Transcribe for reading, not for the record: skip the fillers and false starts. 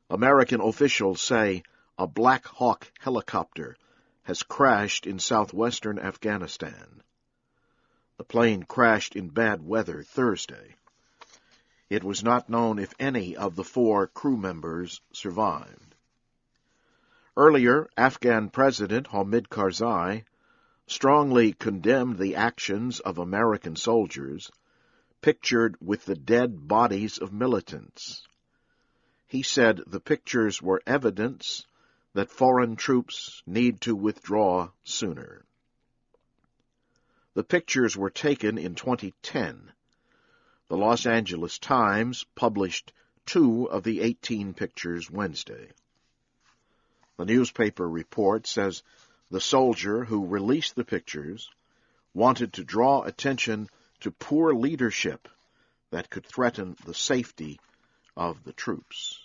American officials say a Black Hawk helicopter has crashed in southwestern Afghanistan. The plane crashed in bad weather Thursday. It was not known if any of the 4 crew members survived. Earlier, Afghan President Hamid Karzai strongly condemned the actions of American soldiers, pictured with the dead bodies of militants. He said the pictures were evidence that foreign troops need to withdraw sooner. The pictures were taken in 2010. The Los Angeles Times published 2 of the 18 pictures Wednesday. The newspaper report says the soldier who released the pictures wanted to draw attention to poor leadership that could threaten the safety of the troops.